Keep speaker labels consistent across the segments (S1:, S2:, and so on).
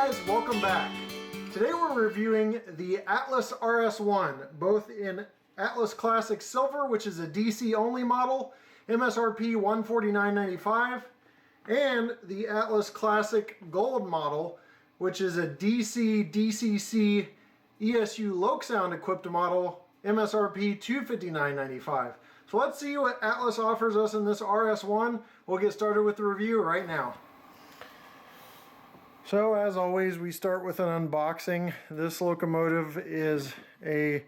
S1: guys, welcome back. Today we're reviewing the Atlas RS-1, both in Atlas Classic Silver, which is a DC only model, MSRP $149.95, and the Atlas Classic Gold model, which is a DCC ESU Loksound equipped model, MSRP $259.95. So let's see what Atlas offers us in this RS-1. We'll get started with the review right now. So as always, we start with an unboxing. This locomotive is a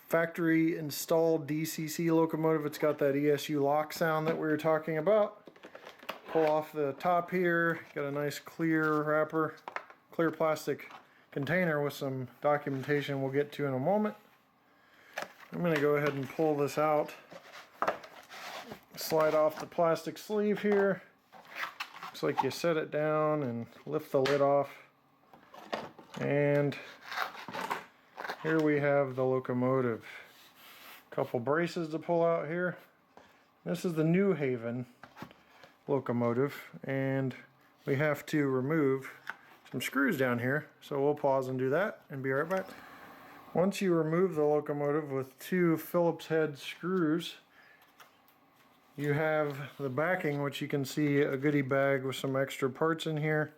S1: factory installed DCC locomotive. It's got that ESU Loksound that we were talking about. Pull off the top here, got a nice clear wrapper, clear plastic container with some documentation we'll get to in a moment. I'm going to go ahead and pull this out, slide off the plastic sleeve here. Looks like you set it down and lift the lid off, and here we have the locomotive. A couple braces to pull out here. This is the New Haven locomotive, and we have to remove some screws down here, so we'll pause and do that and be right back. Once you remove the locomotive with two Phillips head screws, you have the backing, which you can see a goodie bag with some extra parts in here.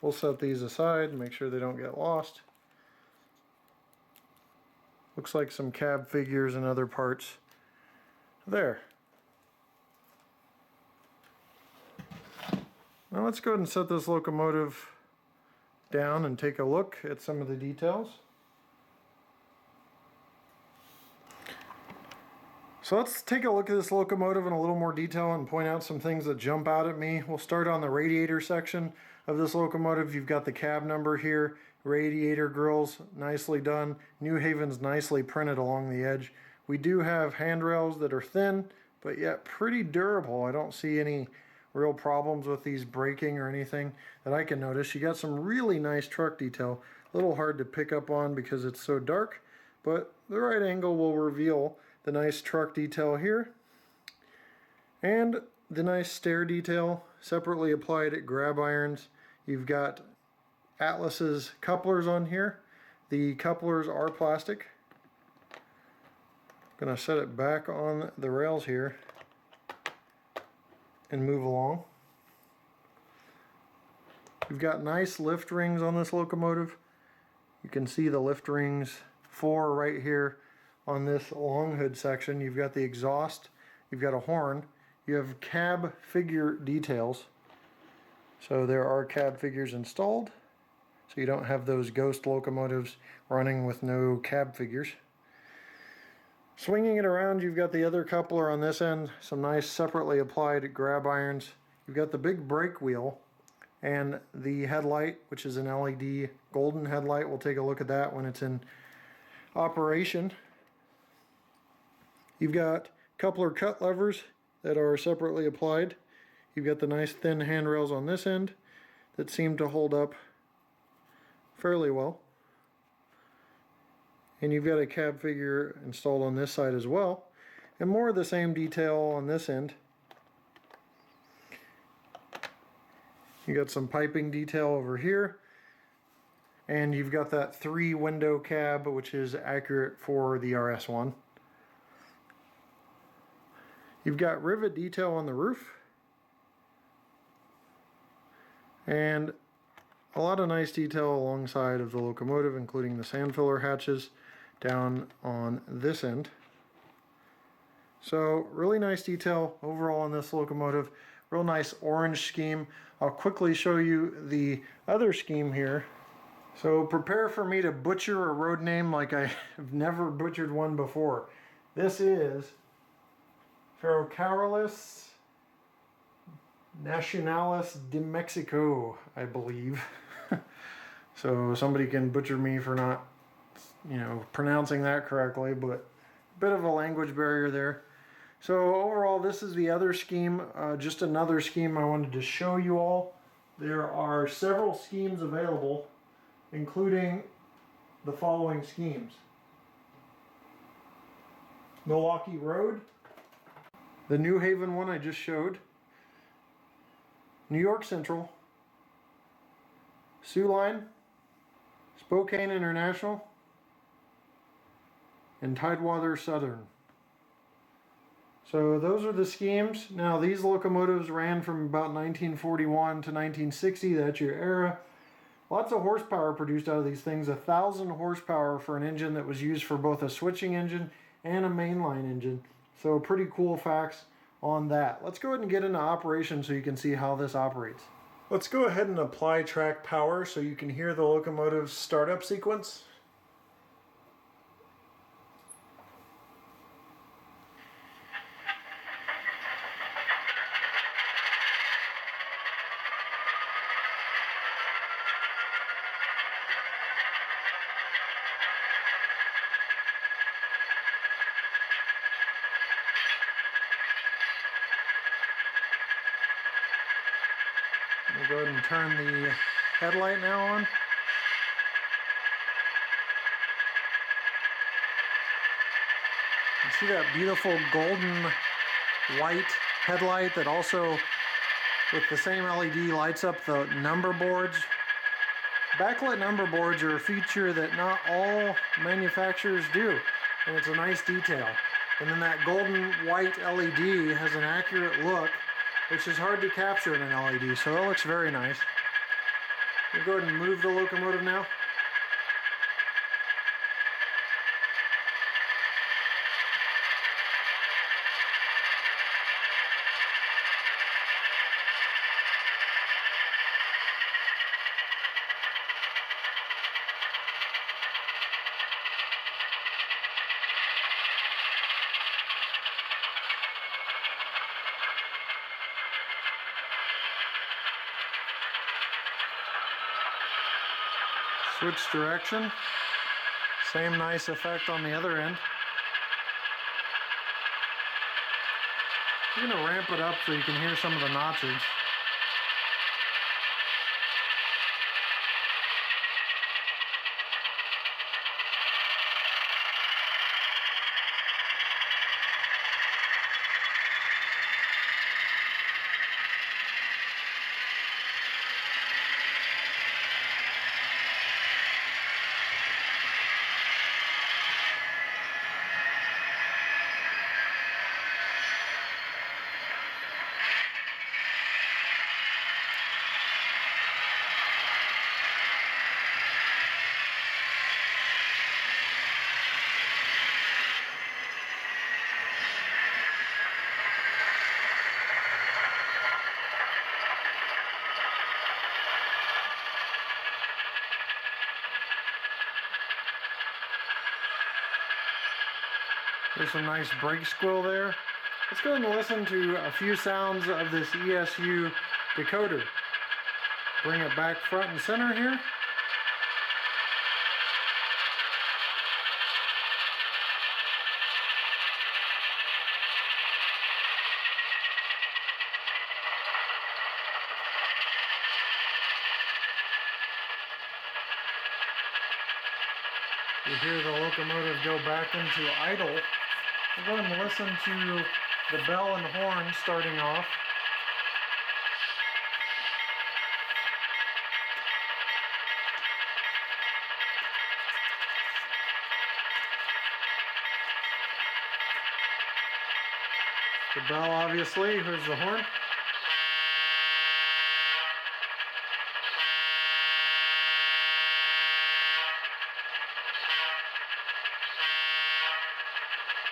S1: We'll set these aside and make sure they don't get lost. Looks like some cab figures and other parts there. Now let's go ahead and set this locomotive down and take a look at some of the details. So let's take a look at this locomotive in a little more detail and point out some things that jump out at me. We'll start on the radiator section of this locomotive. You've got the cab number here, radiator grills, nicely done. New Haven's nicely printed along the edge. We do have handrails that are thin, but yet pretty durable. I don't see any real problems with these breaking or anything that I can notice. You got some really nice truck detail. A little hard to pick up on because it's so dark, but the right angle will reveal the nice truck detail here, and the nice stair detail separately applied at grab irons. You've got Atlas's couplers on here. The couplers are plastic. I'm gonna set it back on the rails here and move along. You've got nice lift rings on this locomotive. You can see the lift rings, 4 right here on this long hood section. You've got the exhaust, you've got a horn, you have cab figure details. So there are cab figures installed, so you don't have those ghost locomotives running with no cab figures. Swinging it around, you've got the other coupler on this end, some nice separately applied grab irons. You've got the big brake wheel and the headlight, which is an LED golden headlight. We'll take a look at that when it's in operation. You've got coupler cut levers that are separately applied. You've got the nice thin handrails on this end that seem to hold up fairly well. And you've got a cab figure installed on this side as well. And more of the same detail on this end. You got some piping detail over here. And you've got that 3-window cab, which is accurate for the RS-1. You've got rivet detail on the roof, and a lot of nice detail alongside of the locomotive, including the sand filler hatches down on this end. So really nice detail overall on this locomotive. Real nice orange scheme. I'll quickly show you the other scheme here. So prepare for me to butcher a road name like I have never butchered one before. This is Ferrocarriles Nacionales de Mexico, I believe. So somebody can butcher me for not, pronouncing that correctly, but a bit of a language barrier there. So overall, this is the other scheme, just another scheme I wanted to show you all. There are several schemes available, including the following schemes: Milwaukee Road, the New Haven one I just showed, New York Central, Sioux Line, Spokane International, and Tidewater Southern. So those are the schemes. Now these locomotives ran from about 1941 to 1960, that's your era. Lots of horsepower produced out of these things, 1,000 horsepower for an engine that was used for both a switching engine and a mainline engine. So pretty cool facts on that. Let's go ahead and get into operation so you can see how this operates. Let's go ahead and apply track power so you can hear the locomotive's startup sequence. We'll go ahead and turn the headlight now on. You see that beautiful golden white headlight that also, with the same LED, lights up the number boards. Backlit number boards are a feature that not all manufacturers do, and it's a nice detail. And then that golden white LED has an accurate look, which is hard to capture in an LED, so that looks very nice. We'll go ahead and move the locomotive now. Switch direction. Same nice effect on the other end. I'm going to ramp it up so you can hear some of the notches. There's some nice brake squill there. Let's go ahead and listen to a few sounds of this ESU decoder. Bring it back front and center here. You hear the locomotive go back into idle. We'll go ahead and listen to the bell and horn starting off. The bell, obviously. Here's the horn.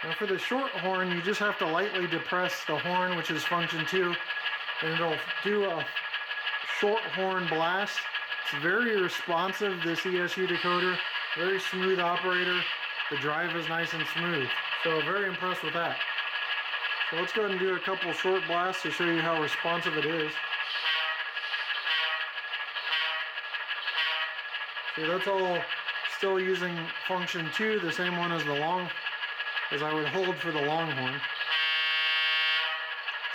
S1: Now for the short horn, you just have to lightly depress the horn, which is function 2, and it'll do a short horn blast. It's very responsive, this ESU decoder. Very smooth operator. The drive is nice and smooth. So very impressed with that. So let's go ahead and do a couple short blasts to show you how responsive it is. See, that's all still using function 2, the same one as the long, as I would hold for the longhorn.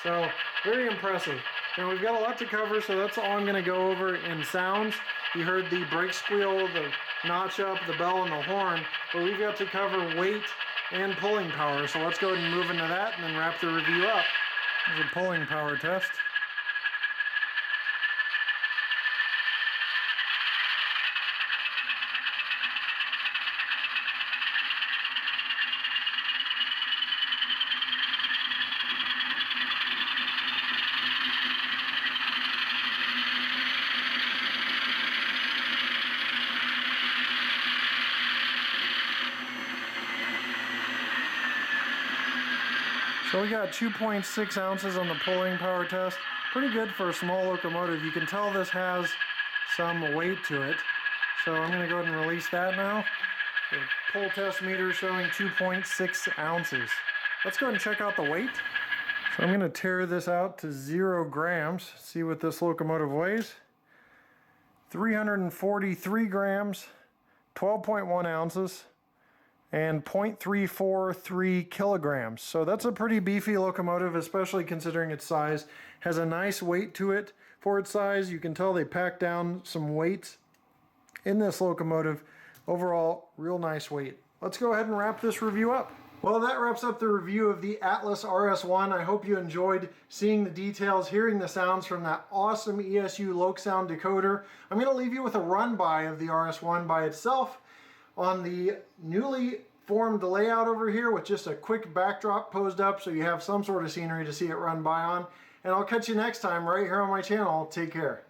S1: So, very impressive. Now we've got a lot to cover, so that's all I'm going to go over in sounds. You heard the brake squeal, the notch up, the bell, and the horn, but we've got to cover weight and pulling power. So let's go ahead and move into that and then wrap the review up. Here's a pulling power test. So we got 2.6 ounces on the pulling power test. Pretty good for a small locomotive. You can tell this has some weight to it. So I'm going to go ahead and release that now. The pull test meter showing 2.6 ounces. Let's go ahead and check out the weight. So I'm going to tear this out to 0 grams. See what this locomotive weighs. 343 grams, 12.1 ounces, and 0.343 kilograms. So that's a pretty beefy locomotive, especially considering its size. Has a nice weight to it for its size. You can tell they packed down some weights in this locomotive. Overall, real nice weight. Let's go ahead and wrap this review up. Well, that wraps up the review of the Atlas RS-1. I hope you enjoyed seeing the details, hearing the sounds from that awesome ESU Loksound decoder. I'm going to leave you with a run-by of the RS-1 by itself on the newly formed layout over here with just a quick backdrop posed up so you have some sort of scenery to see it run by on. And I'll catch you next time right here on my channel. Take care.